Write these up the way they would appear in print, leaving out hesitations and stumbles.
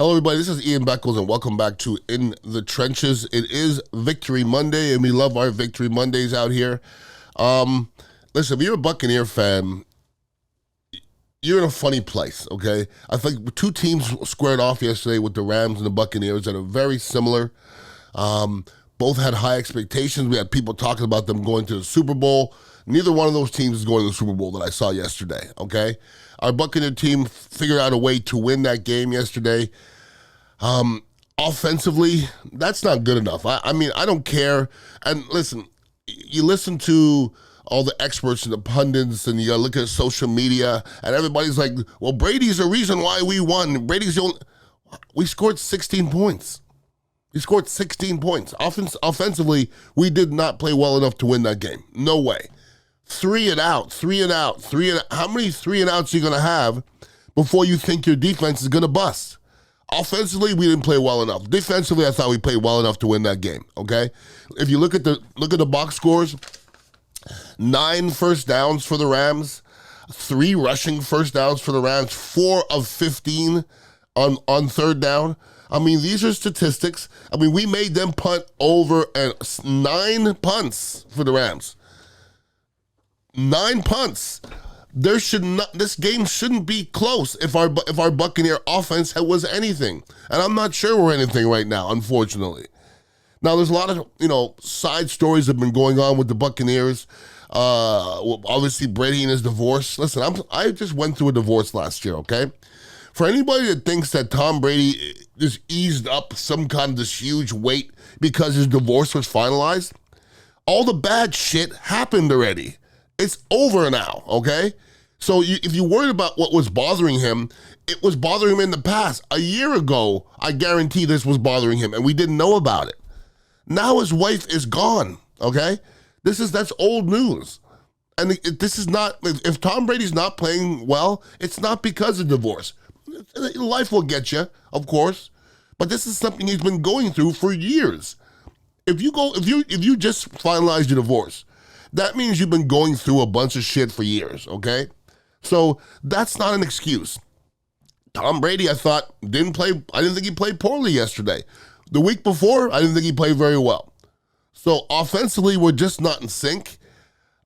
Hello, everybody. This is Ian Beckles, and welcome back to In the Trenches. It is Victory Monday, and we love our Victory Mondays out here. Listen, if you're a Buccaneer fan, you're in a funny place, okay? I think two teams squared off yesterday with the Rams and the Buccaneers that are very similar. Both had high expectations. We had people talking about them going to the Super Bowl. Neither one of those teams is going to the Super Bowl that I saw yesterday, okay? Our Buccaneer team figured out a way to win that game yesterday. Offensively, that's not good enough. I mean, I don't care. And listen, you listen to all the experts and the pundits, and you gotta look at social media, and everybody's like, well, Brady's the reason why we won. We scored 16 points. We scored 16 points. Offensively, we did not play well enough to win that game. No way. Three and out. How many 3 and outs are you going to have before you think your defense is going to bust? Offensively, we didn't play well enough. Defensively, I thought we played well enough to win that game, okay? If you look at the box scores, 9 first downs for the Rams, 3 rushing first downs for the Rams, 4 of 15 on third down. I mean, these are statistics. I mean, we made them punt over 9 punts for the Rams. 9 punts. This game shouldn't be close if our Buccaneer offense was anything. And I'm not sure we're anything right now, unfortunately. Now, there's a lot of, side stories that have been going on with the Buccaneers. Obviously, Brady and his divorce. Listen, I just went through a divorce last year, okay? For anybody that thinks that Tom Brady just eased up some kind of this huge weight because his divorce was finalized, all the bad shit happened already. It's over now, okay? So if you worried about what was bothering him, it was bothering him in the past. A year ago, I guarantee this was bothering him, and we didn't know about it. Now his wife is gone, okay? That's old news. And this is not, if Tom Brady's not playing well, it's not because of divorce. Life will get you, of course, but this is something he's been going through for years. If you just finalized your divorce, that means you've been going through a bunch of shit for years, okay? So that's not an excuse. Tom Brady, I didn't think he played poorly yesterday. The week before, I didn't think he played very well. So offensively, we're just not in sync.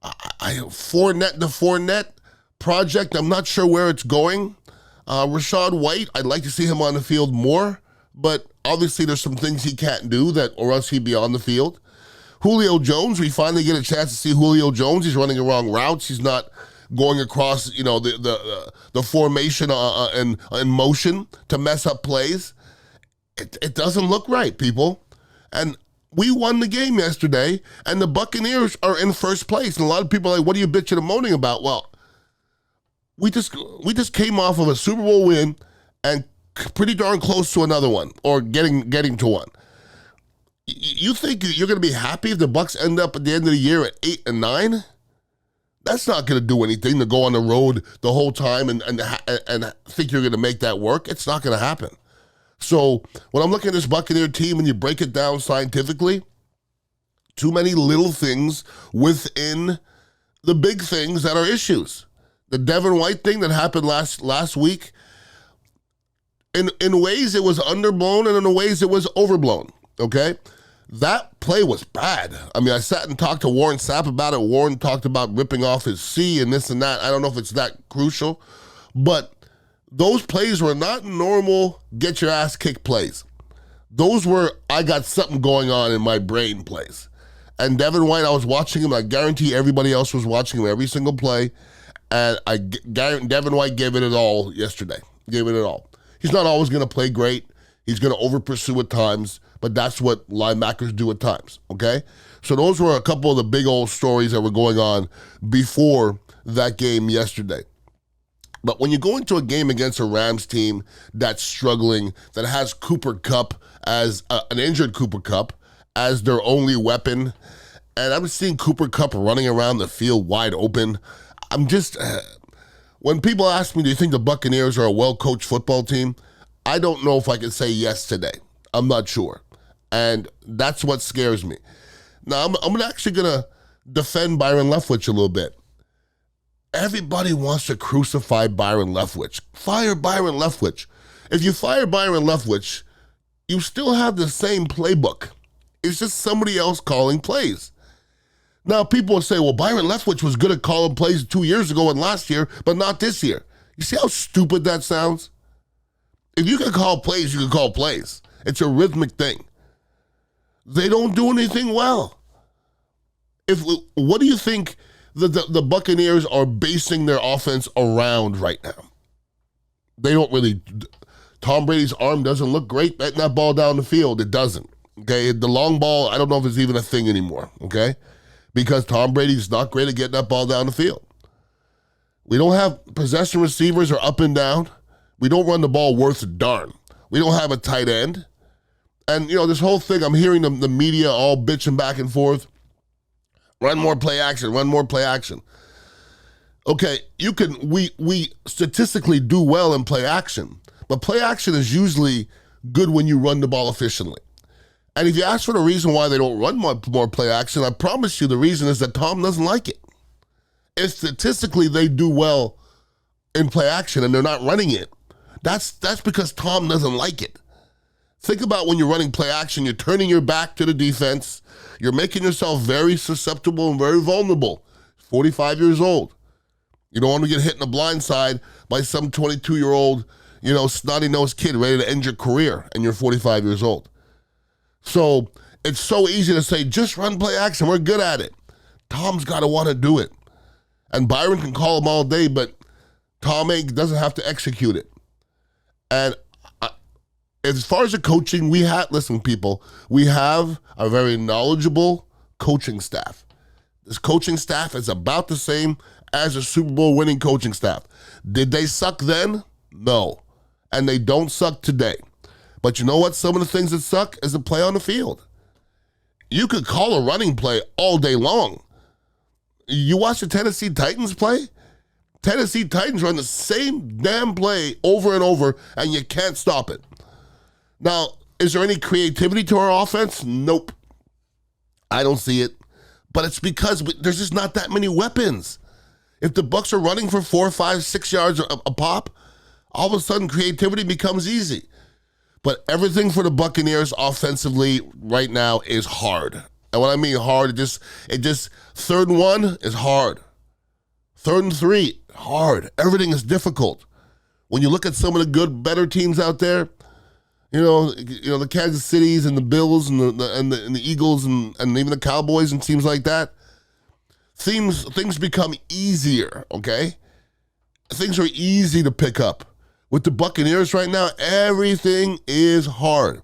Fournette to Fournette project, I'm not sure where it's going. Rachaad White, I'd like to see him on the field more, but obviously there's some things he can't do or else he'd be on the field. Julio Jones, we finally get a chance to see Julio Jones. He's running the wrong routes. He's not going across, the formation in motion to mess up plays. It doesn't look right, people. And we won the game yesterday, and the Buccaneers are in first place. And a lot of people are like, what are you bitching and moaning about? Well, we just came off of a Super Bowl win and pretty darn close to another one, or getting to one. You think you're going to be happy if the Bucs end up at the end of the year at 8-9? That's not going to do anything to go on the road the whole time and think you're going to make that work. It's not going to happen. So when I'm looking at this Buccaneer team and you break it down scientifically, too many little things within the big things that are issues. The Devin White thing that happened last week, in ways it was underblown and in ways it was overblown, okay? That play was bad. I mean, I sat and talked to Warren Sapp about it. Warren talked about ripping off his C and this and that. I don't know if it's that crucial, but those plays were not normal get your ass kicked plays. Those were, I got something going on in my brain plays. And Devin White, I was watching him. I guarantee everybody else was watching him every single play. And Devin White gave it all yesterday. Gave it all. He's not always going to play great. He's going to over-pursue at times, but that's what linebackers do at times, okay? So those were a couple of the big old stories that were going on before that game yesterday. But when you go into a game against a Rams team that's struggling, that has Cooper Kupp as an injured Cooper Kupp as their only weapon, and I'm seeing Cooper Kupp running around the field wide open, I'm just, when people ask me, do you think the Buccaneers are a well-coached football team? I don't know if I can say yes today. I'm not sure. And that's what scares me. Now, I'm actually going to defend Byron Leftwich a little bit. Everybody wants to crucify Byron Leftwich. Fire Byron Leftwich. If you fire Byron Leftwich, you still have the same playbook. It's just somebody else calling plays. Now, people will say, well, Byron Leftwich was good at calling plays 2 years ago and last year, but not this year. You see how stupid that sounds? If you can call plays, you can call plays. It's a rhythmic thing. They don't do anything well. What do you think the Buccaneers are basing their offense around right now? They don't really. Tom Brady's arm doesn't look great batting that ball down the field. It doesn't. Okay, the long ball, I don't know if it's even a thing anymore. Okay, because Tom Brady's not great at getting that ball down the field. We don't have possession receivers or up and down. We don't run the ball worth a darn. We don't have a tight end. And, this whole thing, I'm hearing the media all bitching back and forth. Run more play action, run more play action. Okay, we statistically do well in play action, but play action is usually good when you run the ball efficiently. And if you ask for the reason why they don't run more play action, I promise you the reason is that Tom doesn't like it. If statistically they do well in play action and they're not running it, that's because Tom doesn't like it. Think about when you're running play action, you're turning your back to the defense, you're making yourself very susceptible and very vulnerable. 45 years old. You don't want to get hit in the blind side by some 22-year-old, snotty-nosed kid ready to end your career, and you're 45 years old. So it's so easy to say, just run play action, we're good at it. Tom's got to want to do it. And Byron can call him all day, but Tom doesn't have to execute it. And as far as the coaching, we have a very knowledgeable coaching staff. This coaching staff is about the same as a Super Bowl winning coaching staff. Did they suck then? No. And they don't suck today. But you know what? Some of the things that suck is the play on the field. You could call a running play all day long. You watch the Tennessee Titans play? Tennessee Titans run the same damn play over and over, and you can't stop it. Now, is there any creativity to our offense? Nope. I don't see it. But it's because there's just not that many weapons. If the Bucs are running for 4, 5, 6 yards a pop, all of a sudden creativity becomes easy. But everything for the Buccaneers offensively right now is hard. And when I mean hard, it just 3rd and 1 is hard. 3rd and 3, hard. Everything is difficult. When you look at some of the good, better teams out there, the Kansas Cities and the Bills and the Eagles and even the Cowboys and teams like that, things become easier, okay? Things are easy to pick up. With the Buccaneers right now, everything is hard.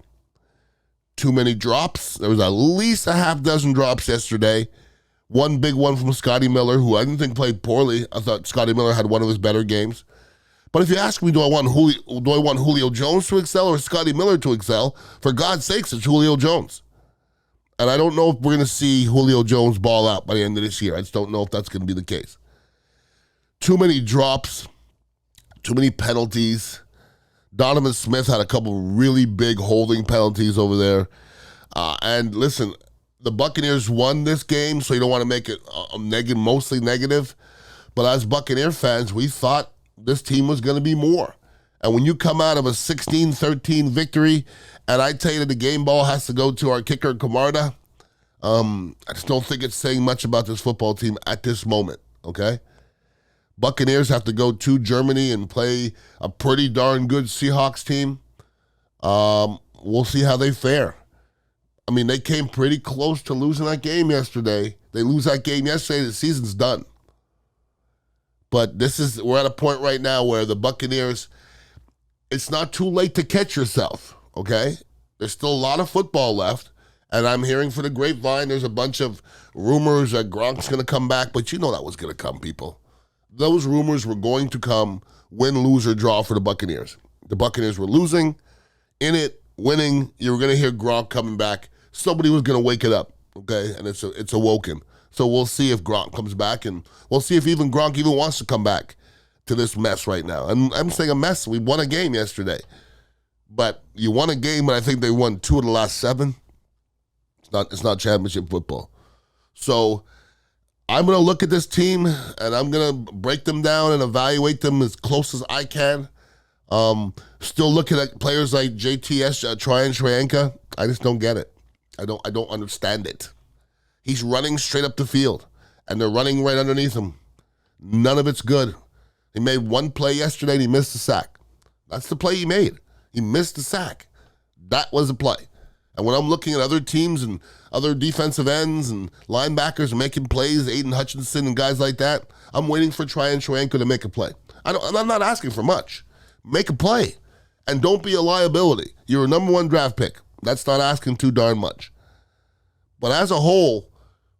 Too many drops. There was at least a half dozen drops yesterday. One big one from Scotty Miller, who I didn't think played poorly. I thought Scotty Miller had one of his better games. But if you ask me, do I want Julio Jones to excel or Scotty Miller to excel? For God's sakes, it's Julio Jones. And I don't know if we're going to see Julio Jones ball out by the end of this year. I just don't know if that's going to be the case. Too many drops, too many penalties. Donovan Smith had a couple really big holding penalties over there. And listen, the Buccaneers won this game, so you don't want to make it mostly negative. But as Buccaneer fans, we thought this team was going to be more. And when you come out of a 16-13 victory, and I tell you that the game ball has to go to our kicker, Camarda, I just don't think it's saying much about this football team at this moment, okay? Buccaneers have to go to Germany and play a pretty darn good Seahawks team. We'll see how they fare. I mean, they came pretty close to losing that game yesterday. They lose that game yesterday, the season's done. But we're at a point right now where the Buccaneers, it's not too late to catch yourself, okay? There's still a lot of football left, and I'm hearing for the grapevine, there's a bunch of rumors that Gronk's going to come back, but you know that was going to come, people. Those rumors were going to come, win, lose, or draw for the Buccaneers. The Buccaneers were losing, in it, winning. You were going to hear Gronk coming back. Somebody was going to wake it up, okay? And it's awoken. So we'll see if Gronk comes back, and we'll see if even Gronk even wants to come back to this mess right now. And I'm saying a mess. We won a game yesterday. But you won a game, but I think they won 2 of the last 7. It's not championship football. So I'm going to look at this team, and I'm going to break them down and evaluate them as close as I can. Still looking at players like JTS, Tryon Shrianka. I just don't get it. I don't understand it. He's running straight up the field, and they're running right underneath him. None of it's good. He made one play yesterday, and he missed the sack. That's the play he made. He missed the sack. That was a play. And when I'm looking at other teams and other defensive ends and linebackers making plays, Aiden Hutchinson and guys like that, I'm waiting for Tryon Shrianka to make a play. I'm not asking for much. Make a play. And don't be a liability. You're a number 1 draft pick. That's not asking too darn much. But as a whole,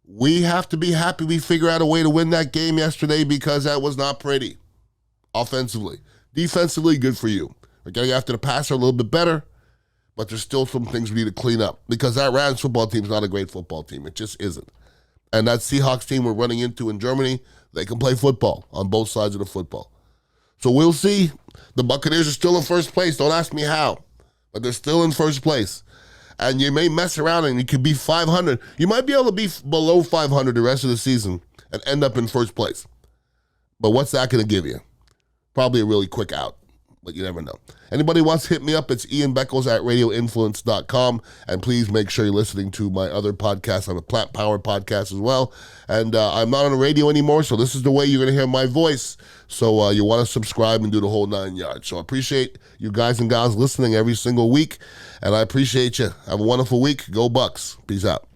we have to be happy we figure out a way to win that game yesterday, because that was not pretty. Offensively. Defensively, good for you. We're getting after the passer a little bit better, but there's still some things we need to clean up, because that Rams football team is not a great football team. It just isn't. And that Seahawks team we're running into in Germany, they can play football on both sides of the football. So we'll see. The Buccaneers are still in first place. Don't ask me how, but they're still in first place. And you may mess around and you could be 500. You might be able to be below 500 the rest of the season and end up in first place. But what's that going to give you? Probably a really quick out, but you never know. Anybody wants to hit me up, it's Ian Beckles at radioinfluence.com. And please make sure you're listening to my other podcast. I'm a Plant Power podcast as well. And I'm not on the radio anymore, so this is the way you're going to hear my voice. So you want to subscribe and do the whole 9 yards. So I appreciate you guys and gals listening every single week. And I appreciate you. Have a wonderful week. Go Bucs. Peace out.